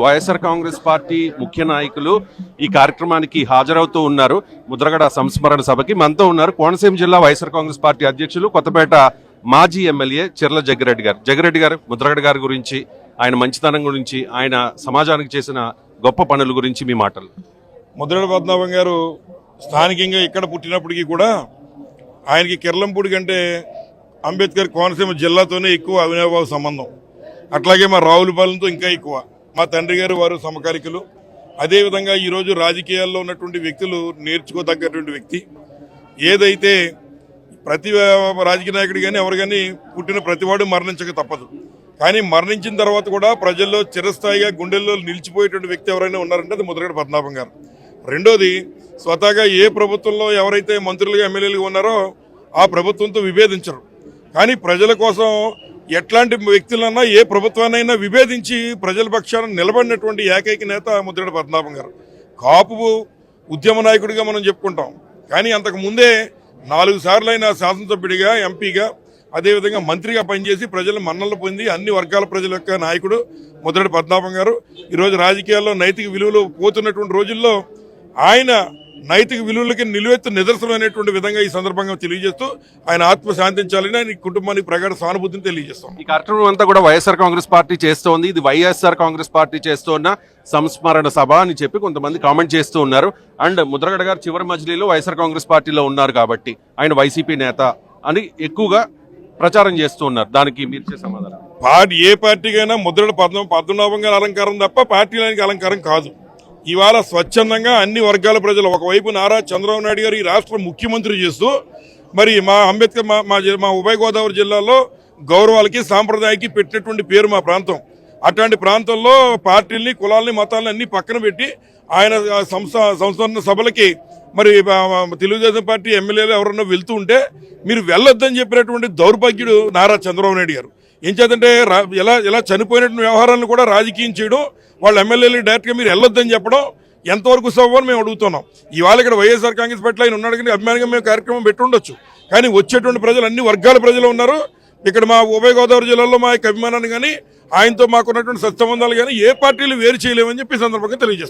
YSR Congress party ముఖ్య నాయకులు ఈ కార్యక్రమానికి హాజరవుతూ ఉన్నారు. ముద్రగడ సంస్మరణ సభకి మనతో ఉన్నారు కోనసీమ జిల్లా వైఎస్ఆర్ కాంగ్రెస్ పార్టీ అధ్యక్షులు, కొత్తపేట మాజీ ఎమ్మెల్యే చెర్ల జగ్గిరెడ్డి గారు. జగ్గిరెడ్డి గారు, ముద్రగడ గారి గురించి, ఆయన మంచితనం గురించి, ఆయన సమాజానికి చేసిన గొప్ప పనుల గురించి మీ మాటలు. ముద్రగడ పద్మనాభం గారు స్థానికంగా ఇక్కడ పుట్టినప్పటికీ కూడా ఆయనకి కిర్లంపూడి కంటే అంబేద్కర్ కోనసీమ జిల్లాతోనే ఎక్కువ అవినాభావ సంబంధం. అట్లాగే మా రావులపాలెంతో ఇంకా ఎక్కువ. మా తండ్రి గారు వారు సమకాలికులు. అదేవిధంగా ఈరోజు రాజకీయాల్లో ఉన్నటువంటి వ్యక్తులు నేర్చుకోదగ్గటువంటి వ్యక్తి. ఏదైతే ప్రతి రాజకీయ నాయకుడు కానీ ఎవరు కానీ పుట్టిన ప్రతివాడు మరణించక తప్పదు. కానీ మరణించిన తర్వాత కూడా ప్రజల్లో చిరస్థాయిగా గుండెల్లో నిలిచిపోయేటువంటి వ్యక్తి ఎవరైనా ఉన్నారంటే అది ముద్రగడ పద్మనాభం గారు. రెండోది, స్వతహాగా ఏ ప్రభుత్వంలో ఎవరైతే మంత్రులుగా ఎమ్మెల్యేలుగా ఉన్నారో ఆ ప్రభుత్వంతో విభేదించరు. కానీ ప్రజల కోసం ఎట్లాంటి వ్యక్తులన్నా ఏ ప్రభుత్వాన్నైనా విభేదించి ప్రజల పక్షాన నిలబడినటువంటి ఏకైక నేత ముద్రగడ పద్మనాభం గారు. కాపు ఉద్యమ నాయకుడిగా మనం చెప్పుకుంటాం. కానీ అంతకు ముందే 4 సార్లైన శాసనసభ్యుడిగా, ఎంపీగా, అదేవిధంగా మంత్రిగా పనిచేసి ప్రజల మన్నలు పొంది అన్ని వర్గాల ప్రజల యొక్క నాయకుడు ముద్రగడ పద్మనాభం గారు. ఈరోజు రాజకీయాల్లో నైతిక విలువలు పోతున్నటువంటి రోజుల్లో ఆయన నైతిక విలువలకి నిలువెత్తు నిదర్శనమైనటువంటి విధంగా ఈ సందర్భంగా తెలియజేస్తూ ఆయన ఆత్మ శాంతించాలని ఆయన కుటుంబానికి ప్రగాఢ సానుభూతిని తెలియజేస్తాం. ఈ కార్యక్రమం అంతా కూడా వైఎస్ఆర్ కాంగ్రెస్ పార్టీ చేస్తోంది. ఇది వైఎస్ఆర్ కాంగ్రెస్ పార్టీ చేస్తున్న సంస్మరణ సభ అని చెప్పి కొంతమంది కామెంట్ చేస్తూ ఉన్నారు. అండ్ ముద్రగడ గారు చివరి మజిలీలో వైఎస్ఆర్ కాంగ్రెస్ పార్టీలో ఉన్నారు కాబట్టి ఆయన వైసీపీ నేత అని ఎక్కువగా ప్రచారం చేస్తూ ఉన్నారు. దానికి మీరు చేసే సమాధానం? ఏ పార్టీకైనా ముద్రగడ పద్మనాభం గారి అలంకారం తప్ప పార్టీలకి అలంకారం కాదు. ఇవాళ స్వచ్ఛందంగా అన్ని వర్గాల ప్రజలు, ఒకవైపు నారా చంద్రబాబు నాయుడు గారు ఈ రాష్ట్ర ముఖ్యమంత్రి చేస్తూ, మరి మా అంబేద్కర్ మా ఉభయ గోదావరి జిల్లాలో గౌరవాలకి సాంప్రదాయానికి పెట్టినటువంటి పేరు మా ప్రాంతం. అట్లాంటి ప్రాంతంలో పార్టీల్ని, కులాలని, మతాలని అన్ని పక్కన పెట్టి ఆయన సంస్మరణ సభలకి మరి తెలుగుదేశం పార్టీ ఎమ్మెల్యేలు ఎవరన్నా వెళ్తూ ఉంటే మీరు వెళ్ళొద్దని చెప్పినటువంటి దౌర్భాగ్యుడు నారా చంద్రబాబు నాయుడు గారు. ఏం చేద్దంటే ఇలా చనిపోయినటువంటి వ్యవహారాలను కూడా రాజకీయం చేయడం, వాళ్ళ ఎమ్మెల్యేలు డైరెక్ట్గా మీరు వెళ్ళొద్దని చెప్పడం ఎంతవరకు సవ్వని మేము అడుగుతున్నాం. ఇవాళ ఇక్కడ వైఎస్ఆర్ కాంగ్రెస్ పార్టీలో ఆయన ఉన్నాడు కానీ అభిమానంగా మేము కార్యక్రమం పెట్టి ఉండొచ్చు. కానీ వచ్చేటువంటి ప్రజలు అన్ని వర్గాల ప్రజలు ఉన్నారు. ఇక్కడ మా ఉభయ గోదావరి జిల్లాలో మా యొక్క అభిమానాన్ని కానీ ఆయనతో మాకున్నటువంటి సత్సంబంధాలు కానీ ఏ పార్టీలు వేరు చేయలేమని చెప్పి ఈ సందర్భంగా తెలియజేస్తాం.